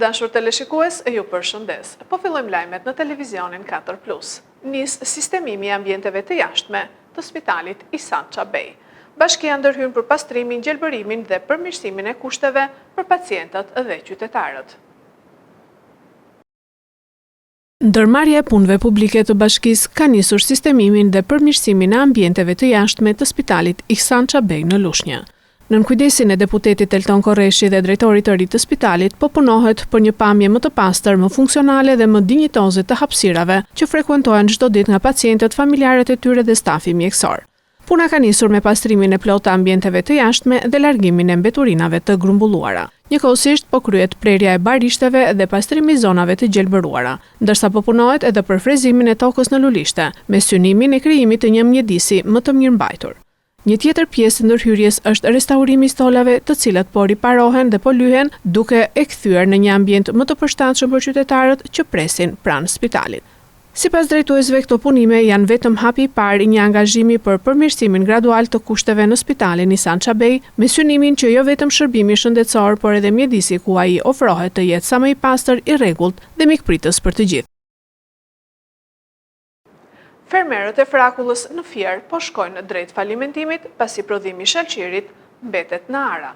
Të dashur teleshikues, ju përshëndes. Po fillojmë lajmet në televizionin 4+. Nis sistemimi i ambienteve të jashtme të spitalit Ihsan Çabej. Bashkia ndërhyn për pastrimin, gjelbërimin dhe përmirësimin e kushteve për pacientët dhe qytetarët. Ndërmarrja e punëve publike të bashkisë ka nisur sistemimin dhe përmirësimin e ambienteve të jashtme të spitalit Ihsan Çabej në Lushnjë. Nën kujdesin e deputetit Elton Korreshi dhe drejtorit të ri të spitalit, po punohet për një pamje më të pastër, më funksionale dhe më dinjitoze të hapësirave që frekuentohen çdo ditë nga pacientët, familjarët e tyre dhe stafi mjekësor. Puna ka nisur me pastrimin e plotë të ambienteve të jashtme dhe largimin e mbeturinave të grumbulluara. Njëkohësisht po kryhet prerja e barishteve dhe pastrimi i zonave të gjelbëruara, ndërsa po punohet edhe për frezimin e tokës në Lulishte, me synimin e krijimit të një mjedisi më të mirëmbajtur. Një tjetër pjesë ndërhyrjes është restaurimi i stolave, të cilat po riparohen dhe po lyhen, duke e kthyer në një ambient më të përshtatshëm për qytetarët që presin pranë spitalit. Sipas drejtuesve, këto punime janë vetëm hapi i parë i një angazhimi për përmirësimin gradual të kushteve në spitalin Ihsan Çabej, me synimin që jo vetëm shërbimi shëndetësor, por edhe mjedisi ku ai ofrohet të jetë sa më i pastër, i rregullt dhe mikpritës për të gjithë. Fermerët e Frakullës në Fier po shkojnë drejt falimentimit pasi prodhimi i shalqirit mbetet në ara.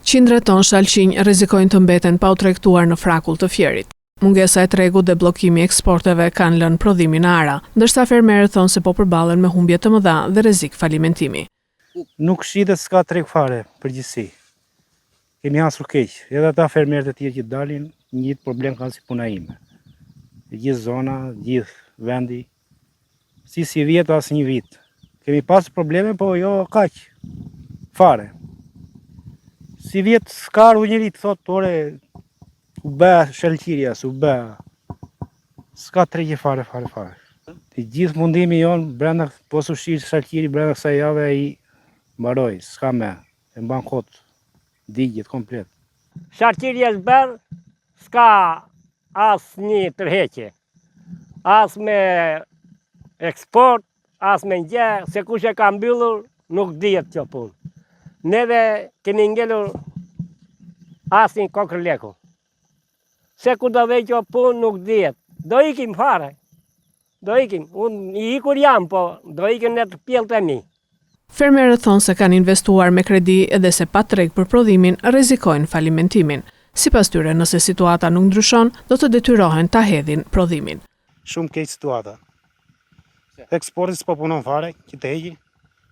Qindra ton shalqinj rrezikojnë të mbeten pa u tregtuar në Frakull të Fierit. Mungesa e tregut dhe bllokimi i eksporteve kanë lënë prodhimin në ara, ndërsa fermerët thonë se po përballen me humbje të mëdha dhe rrezik falimentimi. Nuk shitet s'ka treg fare përgjithësi. Kemi hasur keq. Edhe ata fermerët e tjerë që dalin, një problem kanë si puna ime. Gjithë zona, gjithë vendi, si vjet as një vit. Kemi pas probleme, po jo kaq, fare. Si vjet s'ka ardhur njëri të thotë, ore, u bë shalqirja, u bë. S'ka tregje fare. Të gjithë mundimi jon brenda po sushir shalqiri brenda kësaj jave ai mbaroi, s'ka më, e mban kot, digjet komplet. Shalqirja s'bën, s'ka as një tërheqje, as me eksport, as me ngje, se kush e ka mbyllur, nuk dihet kjo punë. Neve kemi ngelur as një kokër leku. Se ku do vej kjo punë nuk dihet. Do ikim fare. Do ikim. Unë i ikur jam, po do ikim në të pjellët e mi. Fermerët thonë se kanë investuar me kredi edhe se pa treg për prodhimin rrezikojnë falimentimin. Sipas tyre, nëse situata nuk ndryshon, do të detyrohen ta hedhin prodhimin. Shumë keq situata. Eksporti s'po punon fare, që të heqi.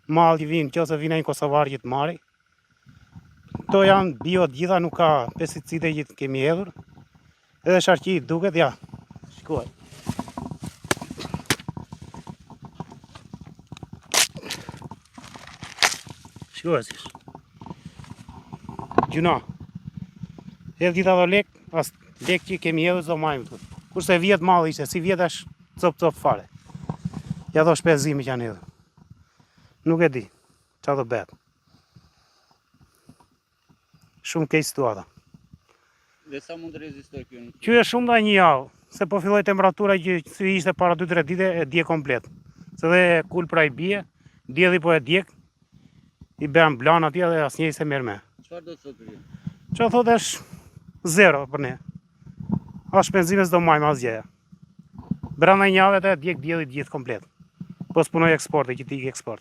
Malli vjen, nëse vjen ai kosovar që të marri. Kto janë bio të gjitha, nuk ka pesticide që kemi hedhur. Edhe shalqiri duket, ja. Shikoj. Shikoj si. Gjuna. Edhe gjitha do lek, as lek që kemi hedhur s'do majmë këtu. Kurse vjet malli ishte, si vjet është cop fare. Ja do shpenzimi që janë hedhur. Nuk e di, çfarë do bëhet. Shumë keq situata. Dhe sa mund të rezistoj kjo? Kjo është shumë da një javë, se po filloi temperatura që si ishte para 2-3 ditë e dje komplet. Se dhe kulpra i bie, dielli po e djeg, i bën blan atje dhe asnjëri se merr me. Çfarë do të thotë kjo? Çfarë thotë është zero për ne. As shpenzime s'do majmë asgjë. Brenda një jave të djeg dielli gjithë komplet. Po s'punoj eksporti, që ti eksport.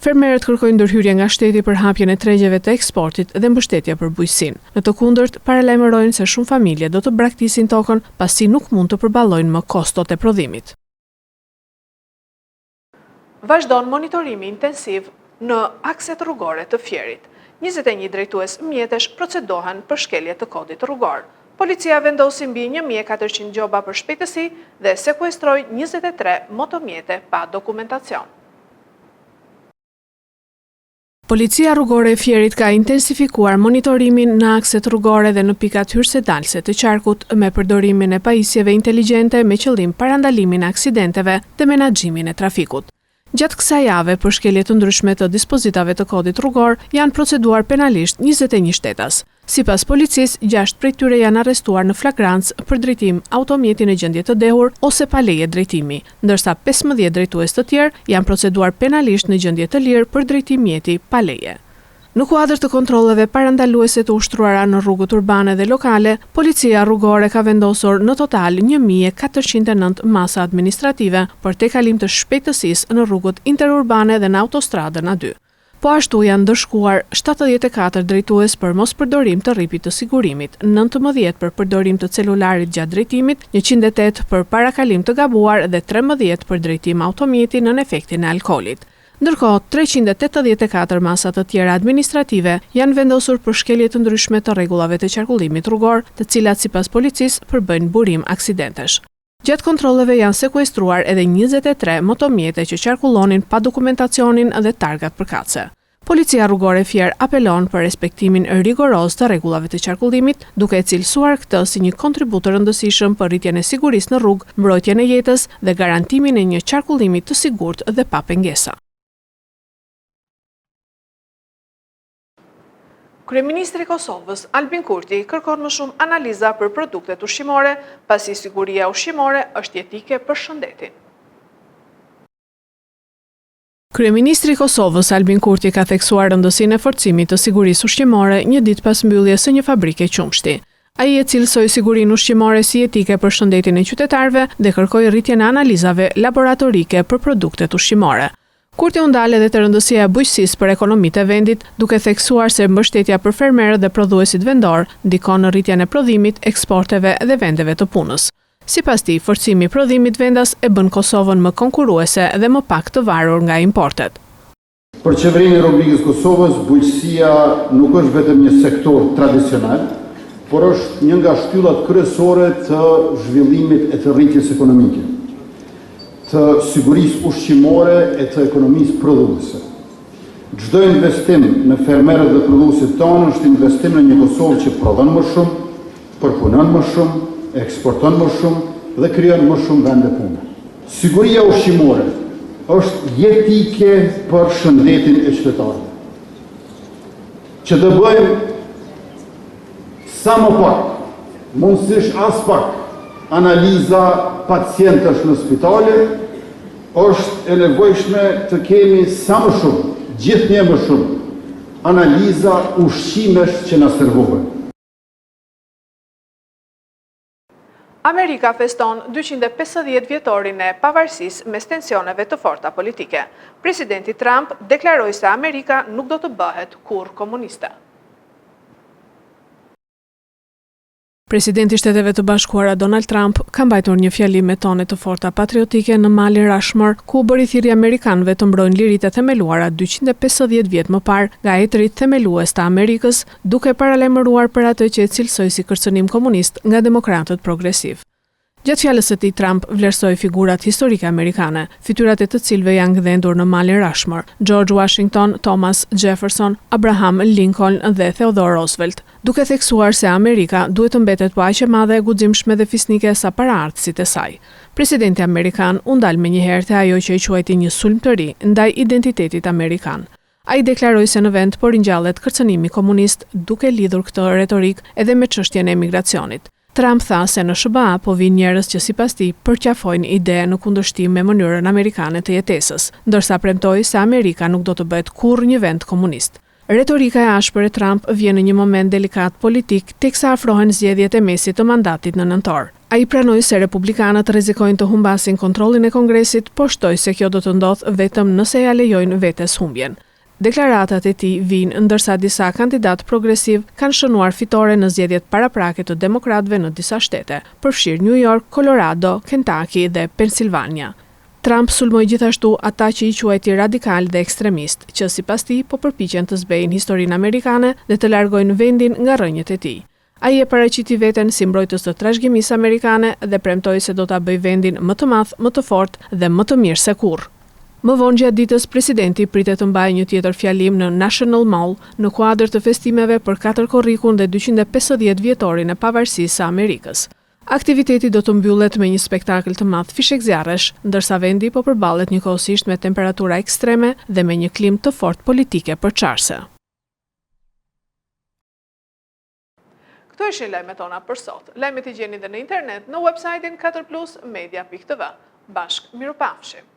Fermerët kërkojnë ndërhyrje nga shteti për hapjen e tregjeve të eksportit dhe mbështetja për bujqësinë. Në të kundërt, paralajmërojnë se shumë familje do të braktisin tokën pasi nuk mund të përballojnë më kostot e prodhimit. Vazhdon monitorimi intensiv në akset rrugore të Fierit. 21 drejtues mjetesh procedohen për shkelje të kodit rrugor. Policia vendosi mbi 1400 gjoba për shpejtësi dhe sekuestroi 23 motomjete pa dokumentacion. Policia rrugore e Fierit ka intensifikuar monitorimin në akset rrugore dhe në pikat hyrëse dalse të qarkut me përdorimin e pajisjeve inteligjente me qëllim parandalimin e aksidenteve dhe menaxhimin e trafikut. Gjatë kësaj jave për shkelje të ndryshme të dispozitave të kodit rrugor janë proceduar penalisht 21 shtetas. Sipas policisë, 6 prej tyre janë arrestuar në flagrancë për drejtim automjeti në gjendje të dehur ose pa leje drejtimi, ndërsa 15 drejtues të tjerë janë proceduar penalisht në gjendje të lirë për drejtim mjeti pa leje. Në kuadër të kontrolleve parandaluese të ushtruara në rrugët urbane dhe lokale, policia rrugore ka vendosur në total 1409 masa administrative për tejkalim të shpejtësisë në rrugët interurbane dhe në autostradën A2. Po ashtu janë ndërshkuar 74 drejtues për mos përdorim të rripit të sigurimit, 19 për përdorim të celularit gjatë drejtimit, 108 për parakalim të gabuar dhe 13 për drejtim automjeti nën efektin e alkoolit. Ndërkohë, 384 masa të tjera administrative janë vendosur për shkelje të ndryshme të rregullave të qarkullimit rrugor, të cilat sipas policisë përbëjnë burim aksidentesh. Gjatë kontrolleve janë sekuestruar edhe 23 motomjete që qarkullonin pa dokumentacionin dhe targat përkatëse. Policia rrugore Fier apelon për respektimin rigoroz të rregullave të qarkullimit, duke e cilësuar këtë si një kontribut të rëndësishëm për rritjen e sigurisë në rrugë, mbrojtjen e jetës dhe garantimin e një qarkullimi të sigurt dhe pa pengesa. Kryeministri i Kosovës, Albin Kurti, kërkon më shumë analiza për produktet ushqimore, pasi siguria ushqimore është jetike për shëndetin. Kryeministri i Kosovës, Albin Kurti, ka theksuar rëndësinë e forcimit të sigurisë ushqimore një ditë pas mbylljes së një fabrike qumshti. Ai e cilësoi sigurinë ushqimore si jetike për shëndetin e qytetarëve dhe kërkoi rritjen e analizave laboratorike për produktet ushqimore. Kurti u ndal edhe te rëndësia e bujqësisë për ekonomitë e vendit, duke theksuar se mbështetja për fermerët dhe prodhuesit vendor ndikon në rritjen e prodhimit, eksporteve dhe vendeve të punës. Sipas tij, forcimi i prodhimit vendas e bën Kosovën më konkurruese dhe më pak të varur nga importet. Për qeverinë e Republikës Kosovës, bujqësia nuk është vetëm një sektor tradicional, por është një nga shtyllat kryesore të zhvillimit e të rritjes ekonomike, të sigurisë ushqimore e të ekonomisë prodhuese. Çdo investim në fermerët dhe prodhuesit tonë është investim në një Kosovë që prodhon më shumë, përpunon më shumë, eksporton më shumë dhe krijon më shumë vende pune. Siguria ushqimore është jetike për shëndetin e qytetarëve. Që të bëjmë sa më pak, mundësisht as pak, analiza pacientësh në spitale, është e nevojshme të kemi sa më shumë, gjithnjë më shumë, analiza ushqimesh që na servohen. Amerika feston 250 vjetorin e pavarësisë mes tensioneve të forta politike. Presidenti Trump deklaroi se Amerika nuk do të bëhet kurrë komuniste. Presidenti i Shteteve të Bashkuara Donald Trump ka mbajtur një fjalim me tone të forta patriotike në malin Rushmore, ku u bëri thirrje amerikanëve të mbrojnë liritë e themeluara 250 vjet më parë nga etrit themelues të Amerikës, duke paralajmëruar për atë që e cilësoi si kërcënim komunist nga demokratët progresiv. Gjatë fjalës së tij, Trump vlerësoi figurat historike amerikane, fytyrat e të cilëve janë gdhendur në malin Rushmore: George Washington, Thomas Jefferson, Abraham Lincoln dhe Theodore Roosevelt, duke theksuar se Amerika duhet të mbetet po aq e madhe, e guximshme dhe fisnike sa paraardhësit e saj. Presidenti amerikan u ndal menjëherë te ajo që i quajti një sulm të ri ndaj identitetit amerikan. Ai deklaroi se në vend po ringjallet kërcënimi komunist, duke lidhur këtë retorik edhe me çështjen e emigracionit. Trump tha se në SBA po vinë njerëz që sipas tij përqafojnë ide në kundërshtim me mënyrën amerikane të jetesës, ndërsa premtoi se Amerika nuk do të bëhet kurrë një vend komunist. Retorika e ashpër e Trump vjen në një moment delikat politik, teksa afrohen zgjedhjet e mesit të mandatit në nëntor. Ai pranoi se republikanët rrezikojnë të humbasin kontrollin e Kongresit, po shtoi se kjo do të ndodhë vetëm nëse ja lejojnë vetes humbjen. Deklaratat e tij vijnë ndërsa disa kandidatë progresiv kanë shënuar fitore në zgjedhjet paraprake të demokratëve në disa shtete, përfshirë New York, Colorado, Kentucky dhe Pennsylvania. Trump sulmoi gjithashtu ata që i quajti radikal dhe ekstremist, që sipas tij po përpiqen të zbejnë historinë amerikane dhe të largojnë vendin nga rrënjët e tij. Ai e paraqiti veten si mbrojtës të trashëgimisë amerikane dhe premtoi se do ta bëjë vendin më të madh, më të fortë dhe më të mirë se kurrë. Më vonë gjatë ditës, presidenti pritet të mbajë një tjetër fjalim në National Mall në kuadër të festimeve për 4 korrikun dhe 250 vjetorin e pavarësisë së Amerikës. Aktiviteti do të mbyllet me një spektakël të madh fishek zjarresh, ndërsa vendi po përballet njëkohësisht me temperatura ekstreme dhe me një klimë të fortë politike përçarse. Këto ishin lajmet tona për sot. Lajmet i gjeni edhe në internet në websajtin 4plusmedia.tv. Bashkë mirupafshim.